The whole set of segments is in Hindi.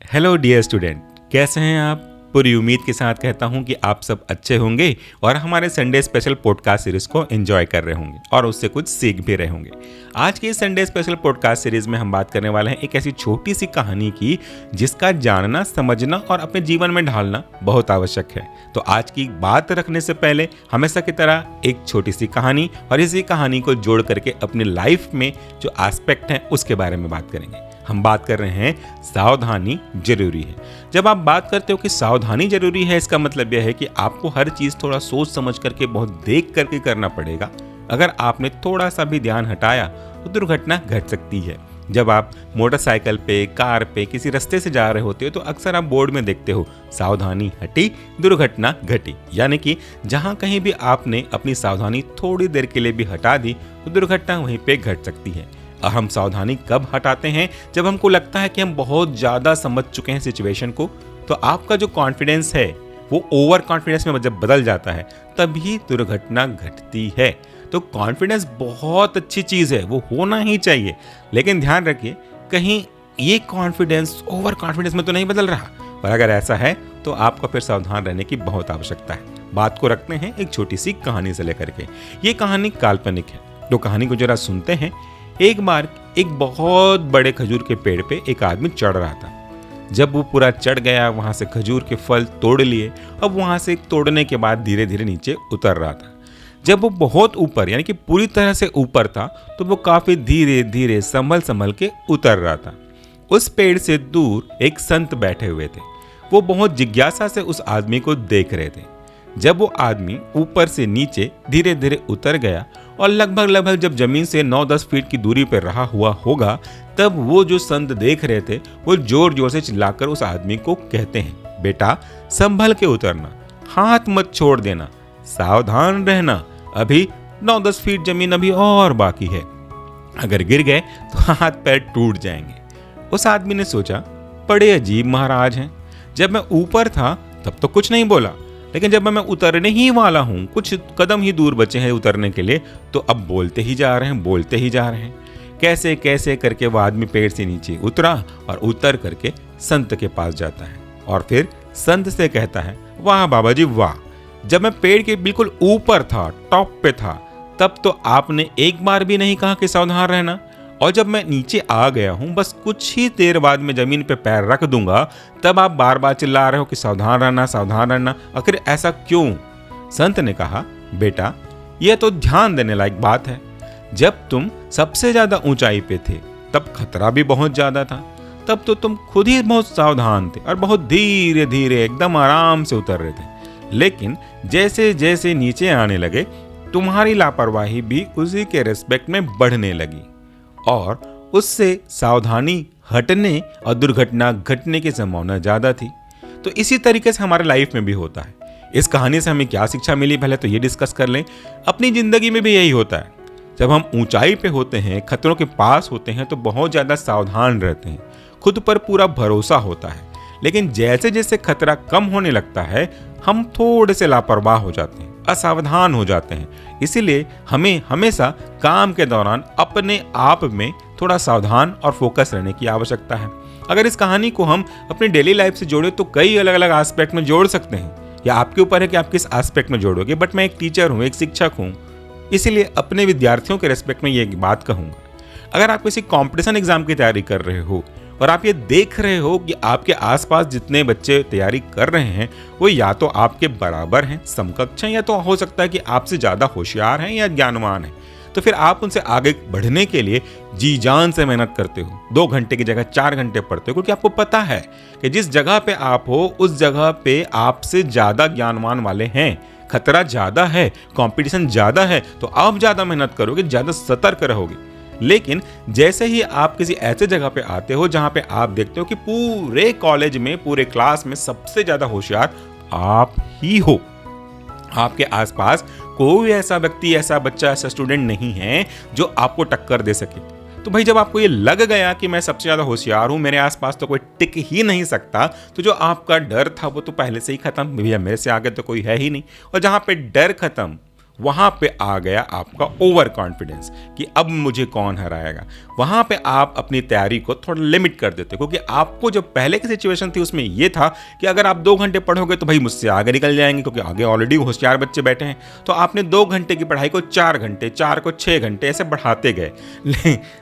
हेलो डियर स्टूडेंट, कैसे हैं आप? पूरी उम्मीद के साथ कहता हूं कि आप सब अच्छे होंगे और हमारे संडे स्पेशल पॉडकास्ट सीरीज को एंजॉय कर रहे होंगे और उससे कुछ सीख भी रहे होंगे। आज की इस संडे स्पेशल पॉडकास्ट सीरीज में हम बात करने वाले हैं एक ऐसी छोटी सी कहानी की जिसका जानना, समझना और अपने जीवन में ढालना बहुत आवश्यक है। तो आज की बात रखने से पहले हमेशा की तरह एक छोटी सी कहानी और इसी कहानी को जोड़ करके अपनी लाइफ में जो एस्पेक्ट हैं उसके बारे में बात करेंगे। हम बात कर रहे हैं सावधानी जरूरी है। जब आप बात करते हो कि सावधानी जरूरी है, इसका मतलब यह है कि आपको हर चीज थोड़ा सोच समझ करके, बहुत देख करके करना पड़ेगा। अगर आपने थोड़ा सा भी ध्यान हटाया तो दुर्घटना घट सकती है। जब आप मोटरसाइकिल पे, कार पे किसी रास्ते से जा रहे होते हो तो अक्सर आप बोर्ड में देखते हो सावधानी हटी, दुर्घटना घटी। यानी कि जहां कहीं भी आपने अपनी सावधानी थोड़ी देर के लिए भी हटा दी तो दुर्घटना वहीं पे घट सकती है। और हम सावधानी कब हटाते हैं? जब हमको लगता है कि हम बहुत ज़्यादा समझ चुके हैं सिचुएशन को। तो आपका जो कॉन्फिडेंस है वो ओवर कॉन्फिडेंस में जब बदल जाता है तभी दुर्घटना घटती है। तो कॉन्फिडेंस बहुत अच्छी चीज़ है, वो होना ही चाहिए, लेकिन ध्यान रखिए कहीं ये कॉन्फिडेंस ओवर कॉन्फिडेंस में तो नहीं बदल रहा। और अगर ऐसा है तो आपको फिर सावधान रहने की बहुत आवश्यकता है। बात को रखते हैं एक छोटी सी कहानी से लेकर के। ये कहानी काल्पनिक है, तो कहानी को जरा सुनते हैं। एक बार एक बहुत बड़े खजूर के पेड़ पे एक आदमी चढ़ रहा था। जब वो पूरा चढ़ गया, वहां से खजूर के फल तोड़ लिए। अब वहां से तोड़ने के बाद धीरे धीरे नीचे उतर रहा था। जब वो बहुत ऊपर यानी कि पूरी तरह से ऊपर था तो वो काफी धीरे धीरे संभल संभल के उतर रहा था। उस पेड़ से दूर एक संत बैठे हुए थे। वो बहुत जिज्ञासा से उस आदमी को देख रहे थे। जब वो आदमी ऊपर से नीचे धीरे धीरे उतर गया और लगभग जब जमीन से 9-10 फीट की दूरी पर रहा हुआ होगा, तब वो जो संत देख रहे थे वो जोर जोर से चिल्लाकर उस आदमी को कहते हैं, बेटा संभल के उतरना, हाथ मत छोड़ देना, सावधान रहना, अभी 9-10 फीट जमीन अभी और बाकी है, अगर गिर गए तो हाथ पैर टूट जाएंगे। उस आदमी ने सोचा, बड़े अजीब महाराज हैं। जब मैं ऊपर था तब तो कुछ नहीं बोला, लेकिन जब मैं उतरने ही वाला हूँ, कुछ कदम ही दूर बचे हैं उतरने के लिए, तो अब बोलते ही जा रहे हैं। कैसे कैसे करके वो आदमी पेड़ से नीचे उतरा और उतर करके संत के पास जाता है और फिर संत से कहता है, वाह बाबा जी वाह, जब मैं पेड़ के बिल्कुल ऊपर था, टॉप पे था, तब तो आपने एक बार भी नहीं कहा कि सावधान रहना, और जब मैं नीचे आ गया हूं, बस कुछ ही देर बाद में जमीन पे पैर रख दूंगा, तब आप बार बार चिल्ला रहे हो कि सावधान रहना। आखिर ऐसा क्यों? संत ने कहा, बेटा यह तो ध्यान देने लायक बात है। जब तुम सबसे ज्यादा ऊंचाई पे थे तब खतरा भी बहुत ज्यादा था, तब तो तुम खुद ही बहुत सावधान थे और बहुत धीरे धीरे एकदम आराम से उतर रहे थे। लेकिन जैसे जैसे नीचे आने लगे, तुम्हारी लापरवाही भी उसी के रिस्पेक्ट में बढ़ने लगी और उससे सावधानी हटने और दुर्घटना घटने की संभावना ज्यादा थी। तो इसी तरीके से हमारे लाइफ में भी होता है। इस कहानी से हमें क्या शिक्षा मिली, पहले तो ये डिस्कस कर लें। अपनी जिंदगी में भी यही होता है। जब हम ऊंचाई पे होते हैं, खतरों के पास होते हैं, तो बहुत ज्यादा सावधान रहते हैं, खुद पर पूरा भरोसा होता है। लेकिन जैसे जैसे खतरा कम होने लगता है, हम थोड़े से लापरवाह हो जाते हैं, असावधान हो जाते हैं। इसीलिए हमें हमेशा काम के दौरान अपने आप में थोड़ा सावधान और फोकस रहने की आवश्यकता है। अगर इस कहानी को हम अपनी डेली लाइफ से जोड़े तो कई अलग अलग एस्पेक्ट में जोड़ सकते हैं, या आपके ऊपर है कि आप किस एस्पेक्ट में जोड़ोगे। बट मैं एक टीचर हूँ, एक शिक्षक हूँ, इसीलिए अपने विद्यार्थियों के रेस्पेक्ट में ये बात कहूँगा। अगर आप किसी कॉम्पिटिशन एग्जाम की तैयारी कर रहे हो और आप ये देख रहे हो कि आपके आसपास जितने बच्चे तैयारी कर रहे हैं वो या तो आपके बराबर हैं, समकक्ष हैं, या तो हो सकता है कि आपसे ज़्यादा होशियार हैं या ज्ञानवान हैं, तो फिर आप उनसे आगे बढ़ने के लिए जी जान से मेहनत करते हो। 2 घंटे की जगह 4 घंटे पढ़ते हो, क्योंकि आपको पता है कि जिस जगह पे आप हो उस जगह पे आपसे ज़्यादा ज्ञानवान वाले हैं, खतरा ज़्यादा है, कंपटीशन ज़्यादा है, तो आप ज़्यादा मेहनत करोगे, ज़्यादा सतर्क रहोगे। लेकिन जैसे ही आप किसी ऐसे जगह पे आते हो जहां पे आप देखते हो कि पूरे कॉलेज में, पूरे क्लास में सबसे ज्यादा होशियार आप ही हो, आपके आसपास कोई ऐसा व्यक्ति, ऐसा बच्चा, ऐसा स्टूडेंट नहीं है जो आपको टक्कर दे सके, तो भाई जब आपको ये लग गया कि मैं सबसे ज्यादा होशियार हूं, मेरे आसपास तो कोई टिक ही नहीं सकता, तो जो आपका डर था वो तो पहले से ही खत्म। भैया मेरे से आगे तो कोई है ही नहीं। और जहां पे डर खत्म वहाँ पे आ गया आपका ओवर कॉन्फिडेंस कि अब मुझे कौन हराएगा। वहाँ पे आप अपनी तैयारी को थोड़ा लिमिट कर देते, क्योंकि आपको जो पहले की सिचुएशन थी उसमें ये था कि अगर आप 2 घंटे पढ़ोगे तो भाई मुझसे आगे निकल जाएंगे, क्योंकि आगे ऑलरेडी होशियार बच्चे बैठे हैं। तो आपने 2 घंटे की पढ़ाई को 4 घंटे, 4 को 6 घंटे ऐसे बढ़ाते गए।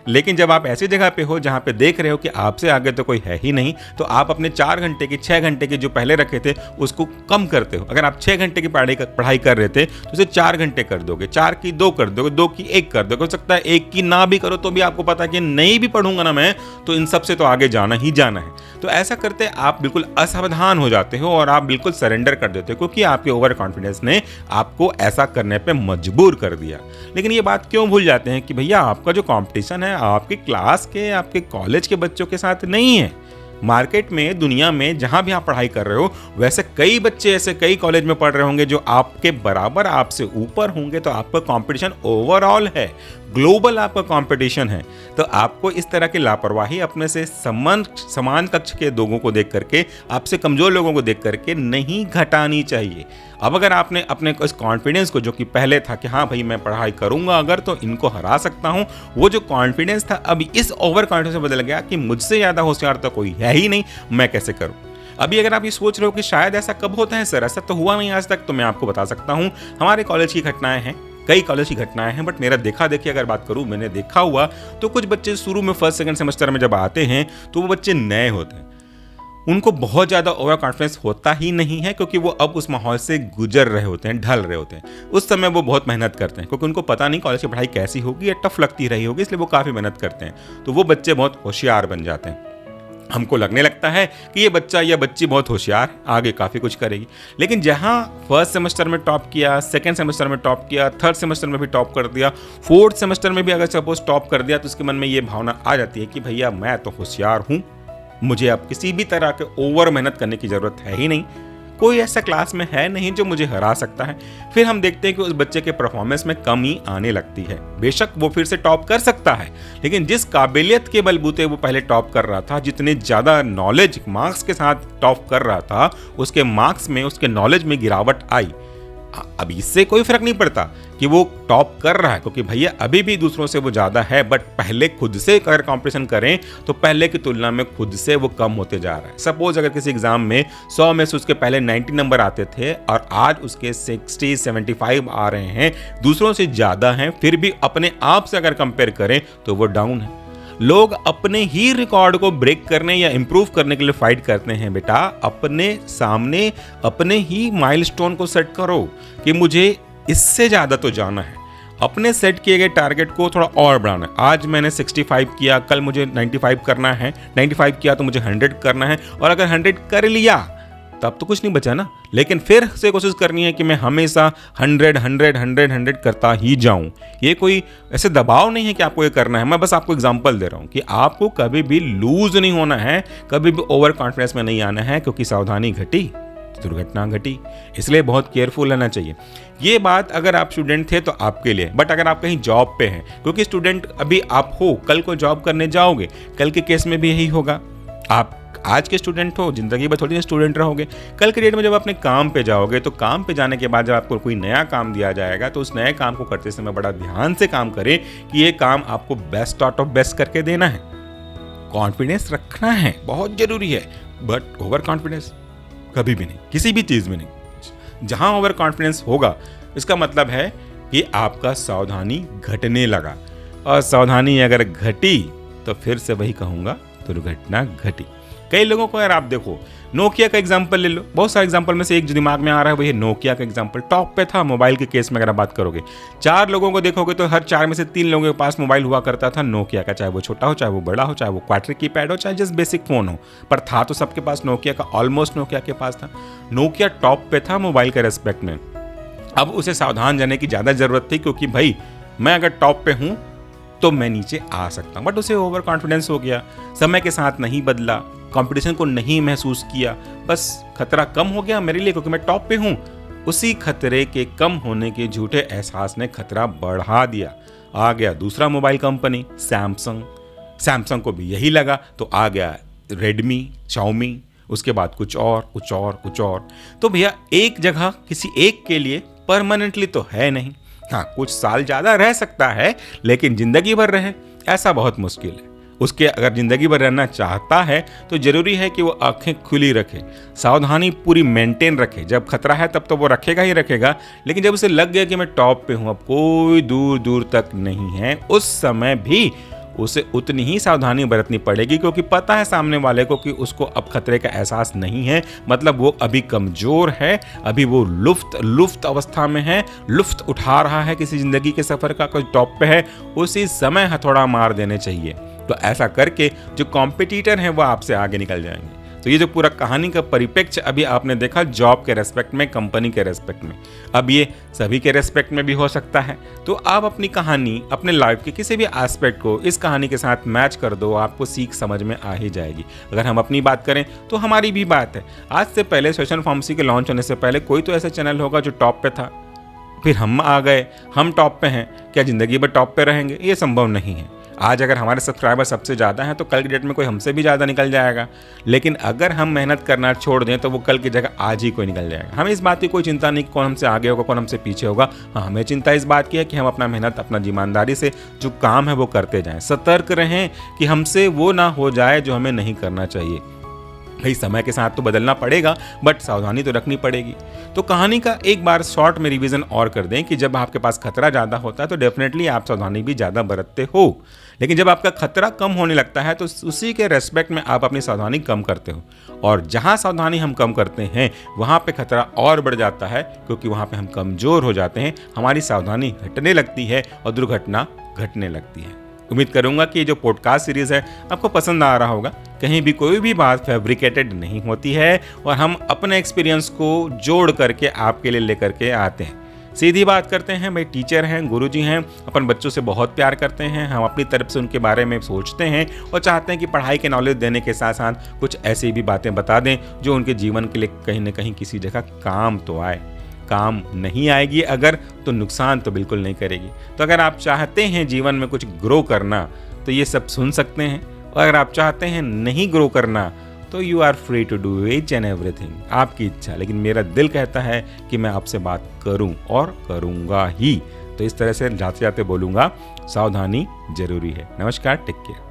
लेकिन जब आप ऐसी जगह पे हो जहाँ पे देख रहे हो कि आपसे आगे तो कोई है ही नहीं, तो आप अपने 4 घंटे की 6 घंटे की जो पहले रखे थे उसको कम करते हो। अगर आप 6 घंटे की पढ़ाई कर रहे थे तो उसे 4 घंटे कर दोगे, 4 की 2 कर दोगे, 2 की 1 कर दोगे। हो सकता है 1 की ना भी करो तो भी आपको पता है कि नहीं भी पढ़ूंगा ना मैं तो इन सब से तो आगे जाना ही जाना है। तो ऐसा करते आप बिल्कुल असावधान हो जाते हो और आप बिल्कुल सरेंडर कर देते हो, क्योंकि आपके ओवर कॉन्फिडेंस ने आपको ऐसा करने पे मजबूर कर दिया। लेकिन ये बात क्यों भूल जाते हैं कि भैया आपका जो कंपटीशन है आपके क्लास के, आपके कॉलेज के बच्चों के साथ नहीं है। मार्केट में, दुनिया में जहां भी आप पढ़ाई कर रहे हो, वैसे कई बच्चे ऐसे कई कॉलेज में पढ़ रहे होंगे जो आपके बराबर, आपसे ऊपर होंगे। तो आपका कंपटीशन ओवरऑल है, ग्लोबल आपका कंपटीशन है। तो आपको इस तरह की लापरवाही अपने से समान कक्ष के लोगों को देख करके, आपसे कमजोर लोगों को देख करके नहीं घटानी चाहिए। अब अगर आपने अपने इस कॉन्फिडेंस को, जो कि पहले था कि हाँ भाई मैं पढ़ाई करूंगा अगर तो इनको हरा सकता हूं, वो जो कॉन्फिडेंस था अब इस ओवर कॉन्फिडेंस में बदल गया कि मुझसे ज्यादा होशियार तो कोई है ही नहीं, मैं कैसे करूं। अभी अगर आप ये सोच रहे हो कि शायद ऐसा कब होता है सर, ऐसा तो हुआ नहीं आज तक, तो मैं आपको बता सकता हूं। हमारे कॉलेज की घटनाएं हैं, कई कॉलेज की घटनाएं हैं, बट मेरा देखा देखी अगर बात करूं, मैंने देखा हुआ तो कुछ बच्चे शुरू में फर्स्ट सेकंड सेमेस्टर में जब आते हैं तो वो बच्चे नए होते हैं, उनको बहुत ज़्यादा ओवर कॉन्फिडेंस होता ही नहीं है, क्योंकि वो अब उस माहौल से गुजर रहे होते हैं, ढल रहे होते हैं। उस समय वो बहुत मेहनत करते हैं, क्योंकि उनको पता नहीं कॉलेज की पढ़ाई कैसी होगी या टफ लगती रही होगी, इसलिए वो काफ़ी मेहनत करते हैं। तो वो बच्चे बहुत होशियार बन जाते हैं। हमको लगने लगता है कि ये बच्चा या बच्ची बहुत होशियार है, आगे काफ़ी कुछ करेगी। लेकिन जहाँ फर्स्ट सेमेस्टर में टॉप किया, सेकंड सेमेस्टर में टॉप किया, थर्ड सेमेस्टर में भी टॉप कर दिया, फोर्थ सेमेस्टर में भी अगर सपोज टॉप कर दिया, तो उसके मन में ये भावना आ जाती है कि भैया मैं तो होशियार हूँ, मुझे अब किसी भी तरह के ओवर मेहनत करने की ज़रूरत है ही नहीं, कोई ऐसा क्लास में है नहीं जो मुझे हरा सकता है। फिर हम देखते हैं कि उस बच्चे के परफॉर्मेंस में कमी आने लगती है। बेशक वो फिर से टॉप कर सकता है, लेकिन जिस काबिलियत के बलबूते वो पहले टॉप कर रहा था, जितने ज़्यादा नॉलेज मार्क्स के साथ टॉप कर रहा था, उसके मार्क्स में, उसके नॉलेज में गिरावट आई। अब इससे कोई फर्क नहीं पड़ता कि वो टॉप कर रहा है, क्योंकि भैया अभी भी दूसरों से वो ज़्यादा है, बट पहले खुद से अगर कंपटीशन करें तो पहले की तुलना में खुद से वो कम होते जा रहा है। सपोज अगर किसी एग्जाम में 100 में से उसके पहले 90 नंबर आते थे और आज उसके 60, 75 आ रहे हैं, दूसरों से ज़्यादा हैं, फिर भी अपने आप से अगर कंपेयर करें तो वो डाउन है। लोग अपने ही रिकॉर्ड को ब्रेक करने या इंप्रूव करने के लिए फाइट करते हैं। बेटा अपने सामने अपने ही माइलस्टोन को सेट करो कि मुझे इससे ज़्यादा तो जाना है। अपने सेट किए गए टारगेट को थोड़ा और बढ़ाना है। आज मैंने 65 किया, कल मुझे 95 करना है, 95 किया तो मुझे 100 करना है, और अगर 100 कर लिया तब तो कुछ नहीं बचा ना। लेकिन फिर से कोशिश करनी है कि मैं हमेशा 100 करता ही जाऊं। ये कोई ऐसे दबाव नहीं है कि आपको ये करना है, मैं बस आपको एग्जांपल दे रहा हूं कि आपको कभी भी लूज नहीं होना है, कभी भी ओवर कॉन्फिडेंस में नहीं आना है, क्योंकि सावधानी घटी दुर्घटना घटी। इसलिए बहुत केयरफुल रहना चाहिए। ये बात अगर आप स्टूडेंट थे तो आपके लिए, बट अगर आप कहीं जॉब पे हैं, क्योंकि स्टूडेंट अभी आप हो, कल को जॉब करने जाओगे, कल के केस में भी यही होगा। आप आज के स्टूडेंट हो, जिंदगी भर थोड़ी स्टूडेंट रहोगे। कल के डेट में जब अपने काम पे जाओगे, तो काम पे जाने के बाद जब आपको कोई नया काम दिया जाएगा, तो उस नए काम को करते समय बड़ा ध्यान से काम करें कि ये काम आपको बेस्ट आउट ऑफ बेस्ट करके देना है। कॉन्फिडेंस रखना है, बहुत जरूरी है, बट ओवर कॉन्फिडेंस कभी भी नहीं, किसी भी चीज में नहीं। जहां ओवर कॉन्फिडेंस होगा, इसका मतलब है कि आपका सावधानी घटने लगा, और सावधानी अगर घटी तो फिर से वही कहूंगा, दुर्घटना घटी। कई लोगों को यार आप देखो, नोकिया का एग्जांपल ले लो, बहुत सारे एग्जांपल में से एक जो दिमाग में आ रहा है वही नोकिया का एग्जांपल। टॉप पे था मोबाइल के केस में। अगर आप बात करोगे 4 लोगों को देखोगे तो हर 4 में से 3 लोगों के पास मोबाइल हुआ करता था नोकिया का, चाहे वो छोटा हो, चाहे वो बड़ा हो, चाहे वो क्वार्टर कीपैड हो, चाहे जस्ट बेसिक फोन हो, पर था तो सबके पास नोकिया का। ऑलमोस्ट नोकिया के पास था। नोकिया टॉप पे था मोबाइल के रेस्पेक्ट में। अब उसे सावधान रहने की ज्यादा जरूरत थी, क्योंकि भाई मैं अगर टॉप पे हूं तो मैं नीचे आ सकता हूं। बट उसे ओवर कॉन्फिडेंस हो गया, समय के साथ नहीं बदला, कंपटीशन को नहीं महसूस किया, बस खतरा कम हो गया मेरे लिए क्योंकि मैं टॉप पे हूं। उसी खतरे के कम होने के झूठे एहसास ने खतरा बढ़ा दिया। आ गया दूसरा मोबाइल कंपनी सैमसंग। सैमसंग को भी यही लगा तो आ गया रेडमी, शाओमी, उसके बाद कुछ और कुछ और कुछ और। तो भैया एक जगह किसी एक के लिए परमानेंटली तो है नहीं। हाँ, कुछ साल ज़्यादा रह सकता है, लेकिन ज़िंदगी भर रहे ऐसा बहुत मुश्किल है। उसके अगर ज़िंदगी भर रहना चाहता है तो ज़रूरी है कि वो आंखें खुली रखे, सावधानी पूरी मेंटेन रखे। जब खतरा है तब तो वो रखेगा ही रखेगा, लेकिन जब उसे लग गया कि मैं टॉप पे हूँ, अब कोई दूर दूर तक नहीं है, उस समय भी उसे उतनी ही सावधानी बरतनी पड़ेगी, क्योंकि पता है सामने वाले को कि उसको अब खतरे का एहसास नहीं है। मतलब वो अभी कमज़ोर है, अभी वो लुफ्त अवस्था में है, लुफ्त उठा रहा है किसी ज़िंदगी के सफ़र का, कोई टॉप पे है, उसी समय हथौड़ा मार देने चाहिए। तो ऐसा करके जो कॉम्पिटिटर हैं वो आपसे आगे निकल जाएंगे। तो ये जो पूरा कहानी का परिप्रेक्ष्य अभी आपने देखा जॉब के रेस्पेक्ट में, कंपनी के रेस्पेक्ट में, अब ये सभी के रेस्पेक्ट में भी हो सकता है। तो आप अपनी कहानी, अपने लाइफ के किसी भी एस्पेक्ट को इस कहानी के साथ मैच कर दो, आपको सीख समझ में आ ही जाएगी। अगर हम अपनी बात करें तो हमारी भी बात है। आज से पहले सेशन फार्मेसी के लॉन्च होने से पहले कोई तो ऐसा चैनल होगा जो टॉप पे था, फिर हम आ गए, हम टॉप पे हैं, क्या ज़िंदगी भर टॉप पे रहेंगे? ये संभव नहीं है। आज अगर हमारे सब्सक्राइबर सबसे ज़्यादा हैं तो कल की डेट में कोई हमसे भी ज़्यादा निकल जाएगा, लेकिन अगर हम मेहनत करना छोड़ दें तो वो कल की जगह आज ही कोई निकल जाएगा। हमें इस बात की कोई चिंता नहीं कौन हमसे आगे होगा, कौन हमसे पीछे होगा। हाँ, हमें चिंता इस बात की है कि हम अपना मेहनत, अपना ईमानदारी से जो काम है वो करते जाएं। सतर्क रहें कि हमसे वो ना हो जाए जो हमें नहीं करना चाहिए। भाई, समय के साथ तो बदलना पड़ेगा, बट सावधानी तो रखनी पड़ेगी। तो कहानी का एक बार शॉर्ट में रिवीजन और कर दें कि जब आपके पास खतरा ज़्यादा होता है तो डेफिनेटली आप सावधानी भी ज़्यादा बरतते हो, लेकिन जब आपका खतरा कम होने लगता है तो उसी के रेस्पेक्ट में आप अपनी सावधानी कम करते हो। और जहाँ सावधानी हम कम करते हैं वहाँ पे खतरा और बढ़ जाता है, क्योंकि वहाँ पे हम कमज़ोर हो जाते हैं, हमारी सावधानी घटने लगती है और दुर्घटना घटने लगती है। उम्मीद करूंगा कि ये जो पॉडकास्ट सीरीज़ है आपको पसंद आ रहा होगा। कहीं भी कोई भी बात फैब्रिकेटेड नहीं होती है और हम अपने एक्सपीरियंस को जोड़ करके आपके लिए लेकर के आते हैं। सीधी बात करते हैं, भाई टीचर हैं, गुरुजी हैं, अपन बच्चों से बहुत प्यार करते हैं, हम अपनी तरफ से उनके बारे में सोचते हैं और चाहते हैं कि पढ़ाई के नॉलेज देने के साथ साथ कुछ ऐसी भी बातें बता दें जो उनके जीवन के लिए कहीं ना कहीं किसी जगह काम तो आए। काम नहीं आएगी अगर, तो नुकसान तो बिल्कुल नहीं करेगी। तो अगर आप चाहते हैं जीवन में कुछ ग्रो करना तो ये सब सुन सकते हैं, और अगर आप चाहते हैं नहीं ग्रो करना तो you are free to do each and everything, आपकी इच्छा। लेकिन मेरा दिल कहता है कि मैं आपसे बात करूं और करूंगा ही। तो इस तरह से जाते जाते बोलूंगा, सावधानी जरूरी है। नमस्कार, टेक केयर।